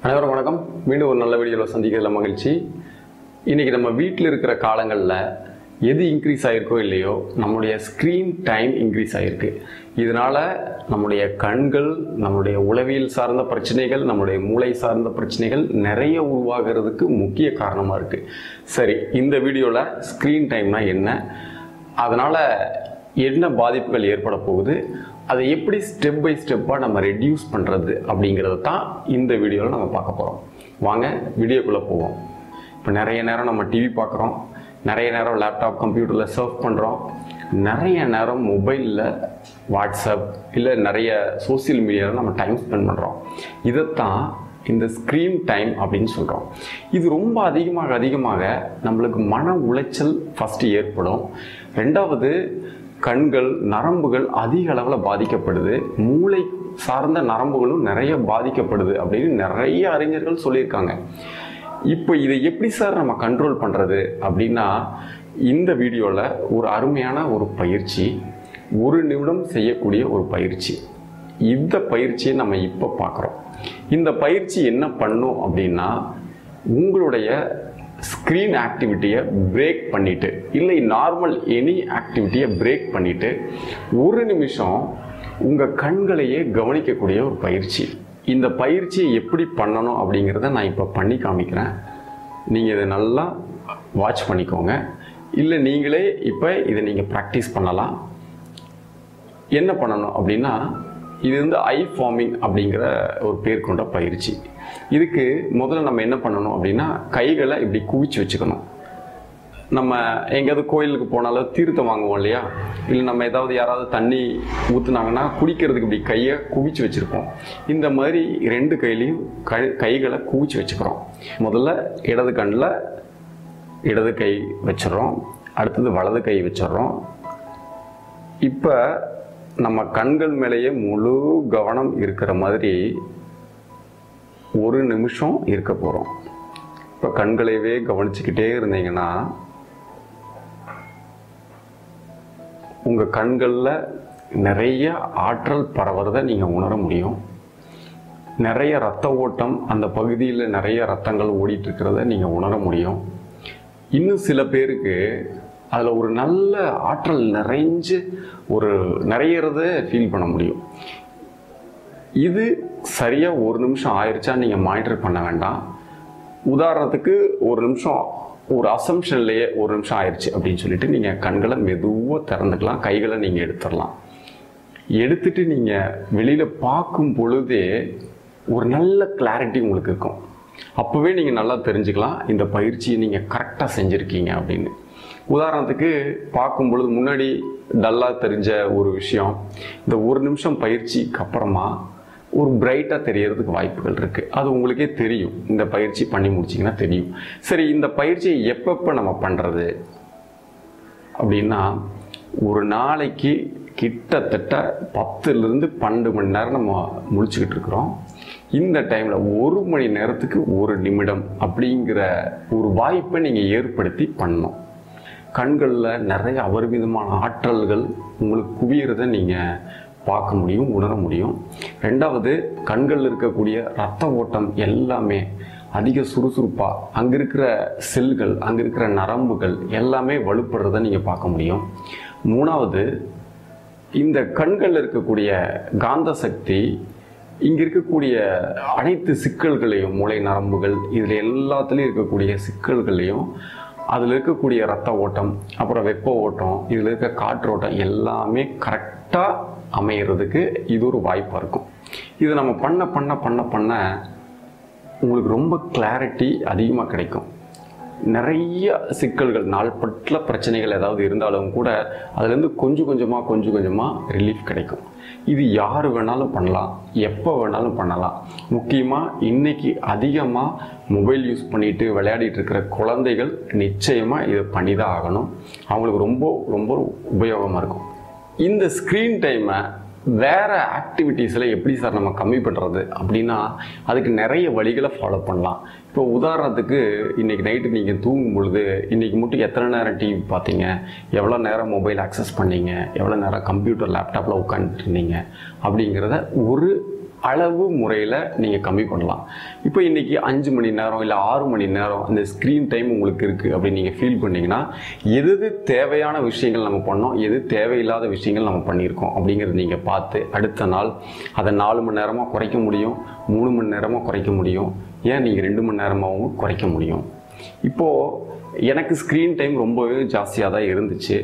அனைவரும் வணக்கம். மீண்டும் ஒரு நல்ல வீடியோவில் சந்திக்கிறதுல மகிழ்ச்சி. இன்றைக்கி நம்ம வீட்டில் இருக்கிற காலங்களில் எது இன்க்ரீஸ் ஆகிருக்கோ இல்லையோ நம்முடைய ஸ்க்ரீன் டைம் இன்க்ரீஸ் ஆகிருக்கு. இதனால் நம்முடைய கண்கள், நம்முடைய உளவியல் சார்ந்த பிரச்சனைகள், நம்முடைய மூளை சார்ந்த பிரச்சனைகள் நிறைய உருவாகிறதுக்கு முக்கிய காரணமாக இருக்குது. சரி, இந்த வீடியோவில் ஸ்க்ரீன் டைம்னா என்ன, அதனால் என்ன பாதிப்புகள் ஏற்பட போகுது, அதை எப்படி ஸ்டெப் பை ஸ்டெப்பாக நம்ம ரெடியூஸ் பண்ணுறது அப்படிங்கிறது தான் இந்த வீடியோவில் நம்ம பார்க்க போகிறோம். வாங்க வீடியோக்குள்ளே போவோம். இப்போ நிறைய நேரம் நம்ம டிவி பார்க்குறோம், நிறைய நேரம் லேப்டாப் கம்ப்யூட்டரில் சர்ஃப் பண்ணுறோம், நிறைய நேரம் மொபைலில் வாட்ஸ்அப் இல்லை நிறைய சோசியல் மீடியாவில் நம்ம டைம் ஸ்பெண்ட் பண்ணுறோம். இதைத்தான் இந்த ஸ்க்ரீன் டைம் அப்படின்னு சொல்கிறோம். இது ரொம்ப அதிகமாக நம்மளுக்கு மன உளைச்சல் ஃபஸ்ட்டு ஏற்படும். ரெண்டாவது, கண்கள், நரம்புகள் அதிக அளவில் பாதிக்கப்படுது, மூளை சார்ந்த நரம்புகளும் நிறைய பாதிக்கப்படுது அப்படின்னு நிறைய அறிஞர்கள் சொல்லியிருக்காங்க. இப்போ இதை எப்படி சார் நம்ம கண்ட்ரோல் பண்ணுறது அப்படின்னா, இந்த வீடியோவில் ஒரு அருமையான ஒரு பயிற்சி, 1 நிமிடம் செய்யக்கூடிய ஒரு பயிற்சி. இந்த பயிற்சியை நம்ம இப்போ பார்க்குறோம். இந்த பயிற்சி என்ன பண்ணும் அப்படின்னா, உங்களுடைய ஸ்க்ரீன் ஆக்டிவிட்டியை பிரேக் பண்ணிவிட்டு, இல்லை நார்மல் எனி ஆக்டிவிட்டியை பிரேக் பண்ணிவிட்டு 1 நிமிஷம் உங்கள் கண்களையே கவனிக்கக்கூடிய ஒரு பயிற்சி. இந்த பயிற்சியை எப்படி பண்ணணும் அப்படிங்கிறத நான் இப்போ பண்ணி காமிக்கிறேன். நீங்கள் இதை நல்லா வாட்ச் பண்ணிக்கோங்க, இல்லை நீங்களே இப்போ இதை நீங்கள் ப்ராக்டிஸ் பண்ணலாம். என்ன பண்ணணும் அப்படின்னா, இது ஐ ஃபார்மிங் அப்படிங்கிற ஒரு பேர் கொண்ட பயிற்சி. இதுக்கு முதல்ல நம்ம என்ன பண்ணணும் அப்படின்னா, கைகளை இப்படி குவிச்சு வச்சுக்கணும். நம்ம எங்கேயாவது கோயிலுக்கு போனாலும் தீர்த்தம் வாங்குவோம் இல்லையா, இல்லை நம்ம ஏதாவது யாராவது தண்ணி ஊற்றுனாங்கன்னா குடிக்கிறதுக்கு இப்படி கையை குவிச்சு வச்சுருப்போம். இந்த மாதிரி 2 கையிலையும் கைகளை குவிச்சு வச்சுக்கிறோம். முதல்ல இடது கண்ணில் இடது கை வச்சிடறோம், அடுத்தது வலது கை வச்சிடறோம். இப்போ நம்ம கண்கள் மேலேயே முழு கவனம் இருக்கிற மாதிரி 1 நிமிஷம் இருக்க போகிறோம். இப்போ கண்களையவே கவனிச்சுக்கிட்டே இருந்தீங்கன்னா உங்கள் கண்களில் நிறைய ஆற்றல் பரவுறதை நீங்கள் உணர முடியும். நிறைய இரத்த ஓட்டம், அந்த பகுதியில் நிறைய இரத்தங்கள் ஓடிட்டுருக்கிறத நீங்கள் உணர முடியும். இன்னும் சில பேருக்கு அதில் ஒரு நல்ல ஆற்றல் நிறையறத ஃபீல் பண்ண முடியும். இது சரியாக 1 நிமிஷம் ஆயிடுச்சா நீங்கள் மானிட்டர் பண்ண வேண்டாம். உதாரணத்துக்கு 1 நிமிஷம், ஒரு அசம்ஷன்லேயே 1 நிமிஷம் ஆயிடுச்சு அப்படின்னு சொல்லிட்டு நீங்கள் கண்களை மெதுவாக திறந்துக்கலாம், கைகளை நீங்கள் எடுத்துடலாம். எடுத்துட்டு நீங்கள் வெளியில் பார்க்கும் பொழுதே ஒரு நல்ல கிளாரிட்டி உங்களுக்கு இருக்கும். அப்போவே நீங்கள் நல்லா தெரிஞ்சுக்கலாம் இந்த பயிற்சியை நீங்கள் கரெக்டாக செஞ்சுருக்கீங்க அப்படின்னு. உதாரணத்துக்கு பார்க்கும் பொழுது முன்னாடி டல்லாக தெரிஞ்ச ஒரு விஷயம் இந்த 1 நிமிஷம் பயிற்சிக்கு அப்புறமா ஒரு பிரைட்டாக தெரியறதுக்கு வாய்ப்புகள் இருக்குது. அது உங்களுக்கே தெரியும், இந்த பயிற்சி பண்ணி முடிச்சிங்கன்னா தெரியும். சரி, இந்த பயிற்சியை எப்பப்போ நம்ம பண்ணுறது அப்படின்னா, ஒரு நாளைக்கு கிட்டத்தட்ட 10லிருந்து 12 மணி நேரம் நம்ம முழிச்சுக்கிட்டு இருக்கிறோம். இந்த டைமில் 1 மணி நேரத்துக்கு 1 நிமிடம் அப்படிங்கிற ஒரு வாய்ப்பை நீங்கள் ஏற்படுத்தி பண்ணணும். கண்களில் நிறைய அபரிமிதமான ஆற்றல்கள் உங்களுக்கு குவியறதை நீங்கள் பார்க்க முடியும், உணர முடியும். ரெண்டாவது, கண்களில் இருக்கக்கூடிய இரத்த ஓட்டம் எல்லாமே அதிக சுறுசுறுப்பாக, அங்கே இருக்கிற செல்கள், அங்கே இருக்கிற நரம்புகள் எல்லாமே வலுப்படுறதை நீங்கள் பார்க்க முடியும். மூணாவது, இந்த கண்களில் இருக்கக்கூடிய காந்த சக்தி இங்கே இருக்கக்கூடிய அனைத்து சிக்கல்களையும், மூளை நரம்புகள் இதில் எல்லாத்துலேயும் இருக்கக்கூடிய சிக்கல்களையும், அதில் இருக்கக்கூடிய இரத்த ஓட்டம், அப்புறம் வெப்ப ஓட்டம், இதில் இருக்க காற்றோட்டம் எல்லாமே கரெக்டாக அமைகிறதுக்கு இது ஒரு வாய்ப்பாக இருக்கும். இது நம்ம பண்ண பண்ண பண்ண பண்ண உங்களுக்கு ரொம்ப கிளாரிட்டி அதிகமாக கிடைக்கும். நிறைய சிக்கல்கள், நாள்பட்ட பிரச்சனைகள் ஏதாவது இருந்தாலும் கூட அதுலேருந்து கொஞ்சம் கொஞ்சமாக ரிலீஃப் கிடைக்கும். இது யார் வேணாலும் பண்ணலாம், எப்போ வேணாலும் பண்ணலாம். முக்கியமாக இன்றைக்கி அதிகமாக மொபைல் யூஸ் பண்ணிட்டு விளையாடிட்டு இருக்கிற குழந்தைகள் நிச்சயமாக இதை பண்ணி தான் ஆகணும். அவங்களுக்கு ரொம்ப ரொம்ப உபயோகமாக இருக்கும். இந்த ஸ்க்ரீன் டைமை வேறு ஆக்டிவிட்டீஸில் எப்படி சார் நம்ம கம்மி பண்ணுறது அப்படின்னா, அதுக்கு நிறைய வழிகளை ஃபாலோ பண்ணலாம். இப்போ உதாரணத்துக்கு, இன்றைக்கி நைட்டு நீங்கள் தூங்கும் பொழுது இன்றைக்கி மட்டும் எத்தனை நேரம் டிவி பார்த்தீங்க, எவ்வளோ நேரம் மொபைல் ஆக்சஸ் பண்ணீங்க, எவ்வளோ நேரம் கம்ப்யூட்டர் லேப்டாப்பில் உட்காந்துட்டு இருந்தீங்க அப்படிங்கிறத ஒரு அளவு முறையில் நீங்கள் கம்மி பண்ணலாம். இப்போ இன்றைக்கி 5 மணி நேரம் இல்லை 6 மணி நேரம் அந்த ஸ்க்ரீன் டைம் உங்களுக்கு இருக்குது அப்படின்னு நீங்கள் ஃபீல் பண்ணிங்கன்னா எது தேவையான விஷயங்கள் நம்ம பண்ணோம், எது தேவையில்லாத விஷயங்கள் நம்ம பண்ணியிருக்கோம் அப்படிங்கிறது நீங்கள் பார்த்து அடுத்த நாள் அதை 4 மணி நேரமாக குறைக்க முடியும், 3 மணி நேரமாக குறைக்க முடியும், ஏன் நீங்கள் 2 மணி நேரமாகவும் குறைக்க முடியும். இப்போது எனக்கு ஸ்க்ரீன் டைம் ரொம்பவே ஜாஸ்தியாக தான் இருந்துச்சு.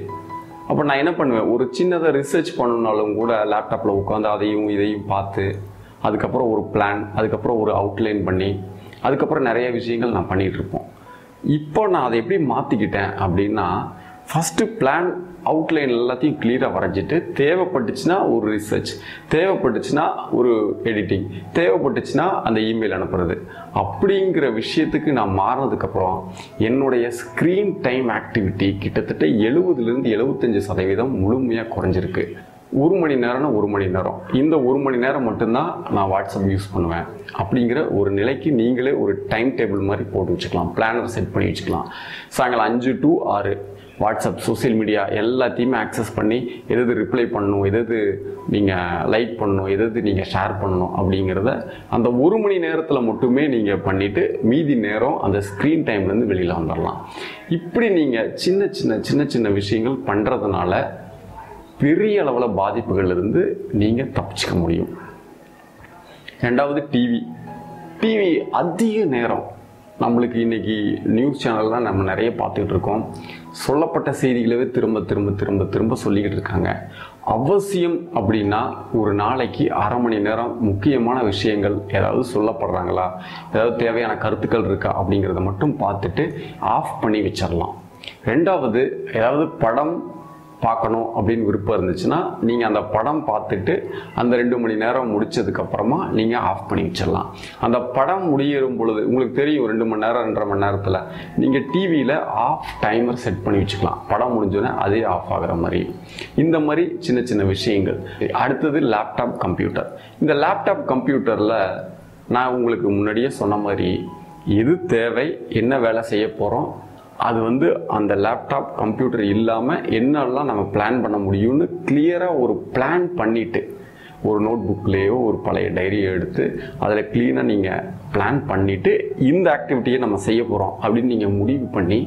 அப்போ நான் என்ன பண்ணுவேன், ஒரு சின்னதாக ரிசர்ச் பண்ணணுன்னாலும் கூட லேப்டாப்பில் உட்காந்து அதையும் இதையும் பார்த்து அதுக்கப்புறம் ஒரு பிளான், அதுக்கப்புறம் ஒரு அவுட்லைன் பண்ணி அதுக்கப்புறம் நிறைய விஷயங்கள் நான் பண்ணிகிட்ருப்போம். இப்போ நான் அதை எப்படி மாற்றிக்கிட்டேன் அப்படின்னா, ஃபஸ்ட்டு பிளான் அவுட்லைன் எல்லாத்தையும் கிளியராக வரைஞ்சிட்டு தேவைப்பட்டுச்சுன்னா ஒரு ரிசர்ச், தேவைப்பட்டுச்சுன்னா ஒரு எடிட்டிங், தேவைப்பட்டுச்சுன்னா அந்த இமெயில் அனுப்புறது அப்படிங்கிற விஷயத்துக்கு நான் மாறினதுக்கப்புறம் என்னுடைய ஸ்க்ரீன் டைம் ஆக்டிவிட்டி கிட்டத்தட்ட 70லேருந்து 75% முழுமையாக குறைஞ்சிருக்கு. 1 மணி நேரம்னா 1 மணி நேரம், இந்த 1 மணி நேரம் மட்டும்தான் நான் வாட்ஸ்அப் யூஸ் பண்ணுவேன் அப்படிங்கிற ஒரு நிலைக்கு நீங்களே ஒரு டைம் டேபிள் மாதிரி போட்டு வச்சுக்கலாம், பிளானர் செட் பண்ணி வச்சுக்கலாம். சாயங்காலம் 5 to 6 வாட்ஸ்அப், சோசியல் மீடியா எல்லாத்தையுமே ஆக்சஸ் பண்ணி எது ரிப்ளை பண்ணணும், எது நீங்கள் லைக் பண்ணணும், எது நீங்கள் ஷேர் பண்ணணும் அப்படிங்கிறத அந்த 1 மணி நேரத்தில் மட்டுமே நீங்கள் பண்ணிவிட்டு மீதி நேரம் அந்த ஸ்க்ரீன் டைம்லேருந்து வெளியில் வந்துடலாம். இப்படி நீங்கள் சின்ன சின்ன விஷயங்கள் பண்ணுறதுனால பெரிய அளவில் பாதிப்புகள்லேருந்து நீங்கள் தப்பிச்சுக்க முடியும். ரெண்டாவது டிவி அதிக நேரம் நம்மளுக்கு இன்றைக்கி நியூஸ் சேனல்லாம் நம்ம நிறைய பார்த்துக்கிட்டு இருக்கோம். சொல்லப்பட்ட செய்திகளவே திரும்ப சொல்லிக்கிட்டு இருக்காங்க. அவசியம் அப்படின்னா ஒரு நாளைக்கு அரை மணி நேரம் முக்கியமான விஷயங்கள் ஏதாவது சொல்லப்படுறாங்களா, ஏதாவது தேவையான கருத்துக்கள் இருக்கா அப்படிங்கிறத மட்டும் பார்த்துட்டு ஆஃப் பண்ணி வச்சிடலாம். ரெண்டாவது, ஏதாவது படம் பார்க்கணும் அப்படின்னு விருப்பம் இருந்துச்சுன்னா நீங்கள் அந்த படம் பார்த்துட்டு அந்த 2 மணி நேரம் முடிச்சதுக்கப்புறமா நீங்கள் ஆஃப் பண்ணி வச்சிடலாம். அந்த படம் முடியும் பொழுது உங்களுக்கு தெரியும் 2 மணி நேரம் 2.5 மணி நேரத்தில் நீங்கள் டிவியில் ஆஃப் டைமர் செட் பண்ணி வச்சுக்கலாம். படம் முடிஞ்சோன்னே அதே ஆஃப் ஆகிற மாதிரி. இந்த மாதிரி சின்ன விஷயங்கள். அடுத்தது லேப்டாப் கம்ப்யூட்டர். இந்த லேப்டாப் கம்ப்யூட்டரில் நான் உங்களுக்கு முன்னாடியே சொன்ன மாதிரி எது தேவை, என்ன வேலை செய்ய போகிறோம், அது அந்த லேப்டாப் கம்ப்யூட்டர் இல்லாமல் என்னெல்லாம் நம்ம பிளான் பண்ண முடியும்னு கிளியராக ஒரு பிளான் பண்ணிவிட்டு ஒரு நோட் புக்லேயோ ஒரு பழைய டைரியை எடுத்து அதில் க்ளீனாக நீங்கள் பிளான் பண்ணிவிட்டு இந்த ஆக்டிவிட்டியை நம்ம செய்ய போகிறோம் அப்படின்னு நீங்கள் முடிவு பண்ணி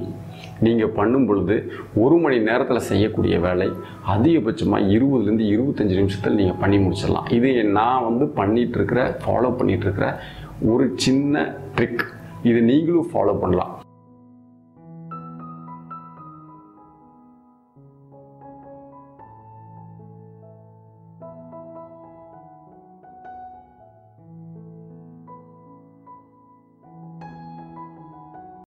நீங்கள் பண்ணும் பொழுது 1 மணி நேரத்தில் செய்யக்கூடிய வேலை அதிகபட்சமாக 20லேருந்து 25 நிமிஷத்தில் நீங்கள் பண்ணி முடிச்சிடலாம். இது நான் ஃபாலோ பண்ணிகிட்ருக்கிற ஒரு சின்ன ட்ரிக். இது நீங்களும் ஃபாலோ பண்ணலாம்.